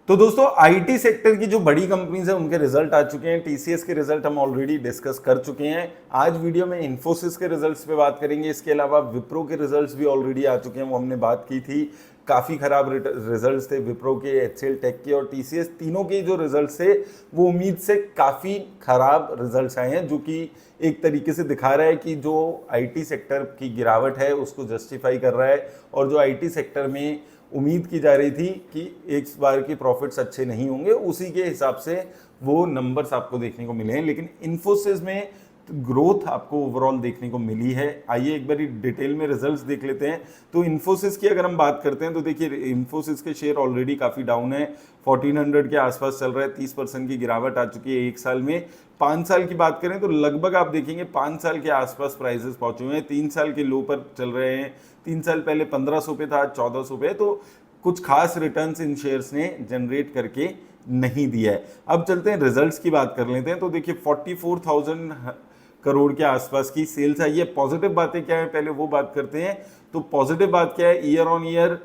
तो दोस्तों IT sector की जो बड़ी कंपनीज हैं उनके रिजल्ट आ चुके हैं। टीसीएस के रिजल्ट हम ऑलरेडी डिस्कस कर चुके हैं। आज वीडियो में इन्फोसिस के रिजल्ट्स पे बात करेंगे। इसके अलावा विप्रो के रिजल्ट्स भी ऑलरेडी आ चुके हैं, वो हमने बात की थी। काफ़ी खराब रिजल्ट्स थे विप्रो के, एचसीएल टेक के और टीसीएस, तीनों के जो रिजल्ट्स थे वो उम्मीद से काफ़ी खराब रिजल्ट्स आए हैं, जो कि एक तरीके से दिखा रहा है कि जो आईटी सेक्टर की गिरावट है उसको जस्टिफाई कर रहा है। और जो आईटी सेक्टर में उम्मीद की जा रही थी कि एक बार की प्रॉफिट्स अच्छे नहीं होंगे, उसी के हिसाब से वो नंबर्स आपको देखने को मिले हैं। लेकिन इन्फोसिस में ग्रोथ आपको ओवरऑल देखने को मिली है। आइए एक बार डिटेल में रिजल्ट्स देख लेते हैं। तो इन्फोसिस की अगर हम बात करते हैं तो देखिए इन्फोसिस के शेयर ऑलरेडी काफ़ी डाउन है, 1400 के आसपास चल रहा है, 30% की गिरावट आ चुकी है एक साल में। 5 साल की बात करें तो लगभग आप देखेंगे 5 साल के आसपास प्राइसेस पहुंचे हुए हैं, 3 साल के लो पर चल रहे हैं। 3 साल पहले 1500 पे था, आज 1400 पे है। तो कुछ खास रिटर्न्स इन शेयर्स ने जनरेट करके नहीं दिया है। अब चलते हैं रिजल्ट्स की बात कर लेते हैं। तो देखिए 44,000 करोड़ के आसपास की सेल्स आई है। पॉजिटिव बातें क्या है पहले वो बात करते हैं। तो पॉजिटिव बात क्या है, year on year,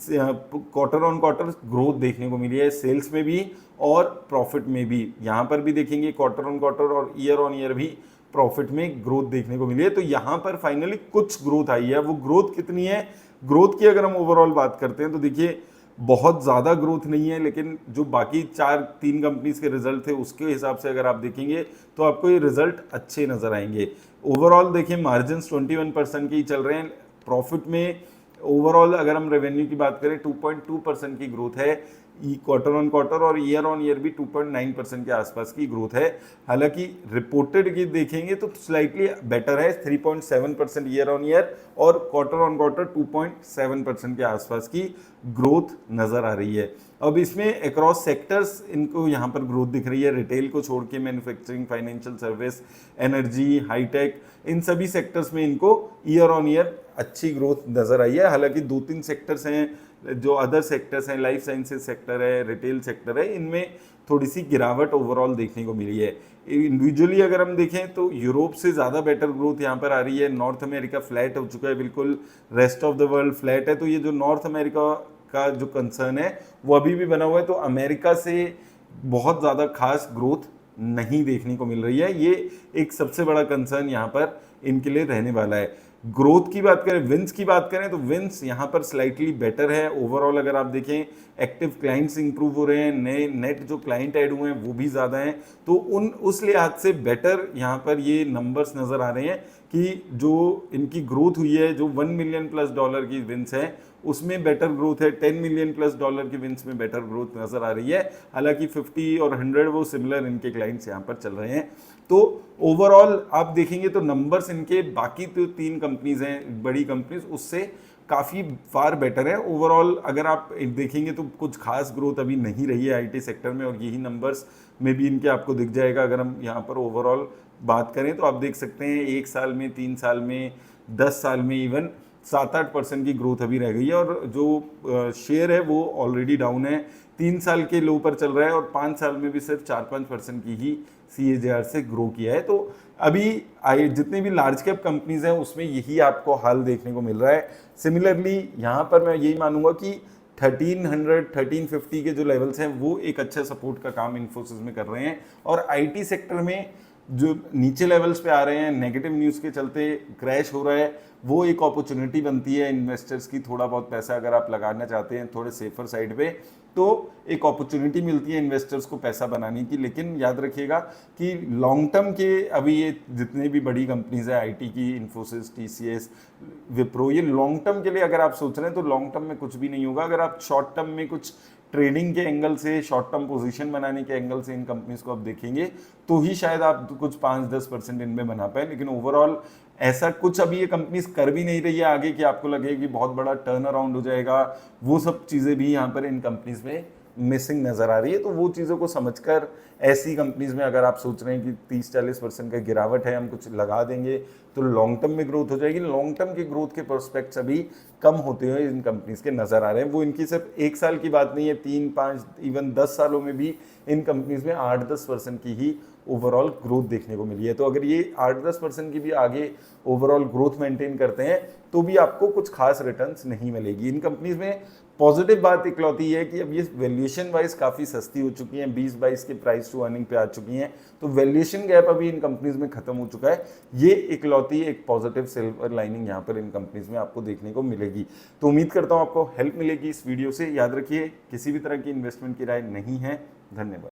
quarter on quarter growth देखने को मिली है सेल्स में भी और प्रॉफिट में भी। यहाँ पर भी देखेंगे क्वार्टर ऑन क्वार्टर और ईयर ऑन ईयर भी प्रॉफिट में ग्रोथ देखने को मिली है। तो यहाँ पर फाइनली कुछ ग्रोथ आई है। वो ग्रोथ कितनी है, ग्रोथ की अगर हम ओवरऑल बात करते हैं तो देखिए बहुत ज़्यादा ग्रोथ नहीं है, लेकिन जो बाकी 3 कंपनीज के रिजल्ट थे उसके हिसाब से अगर आप देखेंगे तो आपको ये रिजल्ट अच्छे नजर आएंगे। ओवरऑल देखिए मार्जिन 21% के ही चल रहे हैं। प्रॉफिट में ओवरऑल अगर हम रेवेन्यू की बात करें 2.2% की ग्रोथ है क्वार्टर ऑन क्वार्टर, और ईयर ऑन ईयर भी 2.9% के आसपास की ग्रोथ है। हालांकि रिपोर्टेड की देखेंगे तो स्लाइटली बेटर है, 3.7% ईयर ऑन ईयर और क्वार्टर ऑन क्वार्टर 2.7% के आसपास की ग्रोथ नजर आ रही है। अब इसमें अक्रॉस सेक्टर्स इनको यहाँ पर ग्रोथ दिख रही है, रिटेल को छोड़ के manufacturing, financial service, energy, high tech, इन सभी सेक्टर्स में इनको ईयर ऑन ईयर अच्छी ग्रोथ नजर आई है। हालांकि 2-3 सेक्टर्स हैं जो अदर सेक्टर्स हैं, लाइफ साइंसेज सेक्टर है, रिटेल सेक्टर है, इनमें थोड़ी सी गिरावट ओवरऑल देखने को मिली है। इंडिविजुअली अगर हम देखें तो यूरोप से ज़्यादा बेटर ग्रोथ यहाँ पर आ रही है। नॉर्थ अमेरिका फ्लैट हो चुका है बिल्कुल, rest of the world flat है। तो ये जो नॉर्थ अमेरिका का जो कंसर्न है वो अभी भी बना हुआ है। तो अमेरिका से बहुत ज़्यादा खास ग्रोथ नहीं देखने को मिल रही है। ये एक सबसे बड़ा कंसर्न यहाँ पर इनके लिए रहने वाला है। ग्रोथ की बात करें, विंस की बात करें तो विंस यहाँ पर स्लाइटली बेटर है। ओवरऑल अगर आप देखें एक्टिव क्लाइंट्स इंप्रूव हो रहे हैं, नए नेट जो क्लाइंट ऐड हुए हैं वो भी ज़्यादा हैं। तो उस लिहाज से बेटर यहाँ पर ये नंबर्स नज़र आ रहे हैं कि जो इनकी ग्रोथ हुई है, जो $1 मिलियन प्लस की विंस है उसमें बेटर ग्रोथ है, $10 मिलियन प्लस की विंस में बेटर ग्रोथ नजर आ रही है। हालांकि 50 और 100 वो सिमिलर इनके क्लाइंट्स यहाँ पर चल रहे हैं। तो ओवरऑल आप देखेंगे तो नंबर्स इनके बाकी तो 3 कंपनीज हैं बड़ी कंपनीज उससे काफ़ी फार बेटर है। ओवरऑल अगर आप देखेंगे तो कुछ खास ग्रोथ अभी नहीं रही है आईटी सेक्टर में, और यही नंबर्स में भी इनके आपको दिख जाएगा। अगर हम यहाँ पर ओवरऑल बात करें तो आप देख सकते हैं 1 साल में, 3 साल में, 10 साल में इवन 7-8% की ग्रोथ अभी रह गई है। और जो शेयर है वो ऑलरेडी डाउन है, 3 साल के लो पर चल रहा है और 5 साल में भी सिर्फ 4-5% की ही CAGR से ग्रो किया है। तो अभी जितने भी लार्ज कैप कंपनीज हैं उसमें यही आपको हाल देखने को मिल रहा है। सिमिलरली यहाँ पर मैं यही मानूंगा कि 1300-1350 के जो लेवल्स हैं वो एक अच्छा सपोर्ट का काम इन्फोसिस में कर रहे हैं। और आईटी सेक्टर में जो नीचे लेवल्स पे आ रहे हैं, नेगेटिव न्यूज़ के चलते क्रैश हो रहा है, वो एक अपॉर्चुनिटी बनती है इन्वेस्टर्स की। थोड़ा बहुत पैसा अगर आप लगाना चाहते हैं थोड़े सेफर साइड पे तो एक अपॉर्चुनिटी मिलती है इन्वेस्टर्स को पैसा बनाने की। लेकिन याद रखिएगा कि लॉन्ग टर्म के अभी ये जितने भी बड़ी कंपनीज है आईटी की, इन्फोसिस, टीसीएस, विप्रो, ये लॉन्ग टर्म के लिए अगर आप सोच रहे हैं तो लॉन्ग टर्म में कुछ भी नहीं होगा। अगर आप शॉर्ट टर्म में कुछ ट्रेडिंग के एंगल से, शॉर्ट टर्म पोजीशन बनाने के एंगल से इन कंपनीज को आप देखेंगे तो ही शायद आप कुछ 5-10% इनमें बना पाए। लेकिन ओवरऑल ऐसा कुछ अभी ये कंपनीज कर भी नहीं रही है आगे कि आपको लगे कि बहुत बड़ा टर्न अराउंड हो जाएगा। वो सब चीज़ें भी यहाँ पर इन कंपनीज में मिसिंग नज़र आ रही है। तो वो चीज़ों को समझकर ऐसी कंपनीज में अगर आप सोच रहे हैं कि 30-40% का गिरावट है, हम कुछ लगा देंगे तो लॉन्ग टर्म में ग्रोथ हो जाएगी। लॉन्ग टर्म की ग्रोथ के प्रोस्पेक्ट्स अभी कम होते हुए इन कंपनीज के नज़र आ रहे हैं। वो इनकी सिर्फ 1 साल की बात नहीं है, 3-5 इवन 10 सालों में भी इन कंपनीज में 8-10% की ही ओवरऑल ग्रोथ देखने को मिली है। तो अगर ये 8-10% की भी आगे ओवरऑल ग्रोथ मेंटेन करते हैं तो भी आपको कुछ खास रिटर्न्स नहीं मिलेगी। इन कंपनीज में पॉजिटिव बात इकलौती है कि अब ये वैल्यूएशन वाइज काफ़ी सस्ती हो चुकी हैं, 20-22 के प्राइस टू अर्निंग पे आ चुकी हैं, तो वैल्यूएशन गैप अभी इन कंपनीज में खत्म हो चुका है। ये इकलौती एक पॉजिटिव सिल्वर लाइनिंग यहाँ पर इन कंपनीज में आपको देखने को मिलेगी। तो उम्मीद करता हूँ आपको हेल्प मिलेगी इस वीडियो से। याद रखिए किसी भी तरह की इन्वेस्टमेंट की राय नहीं है। धन्यवाद।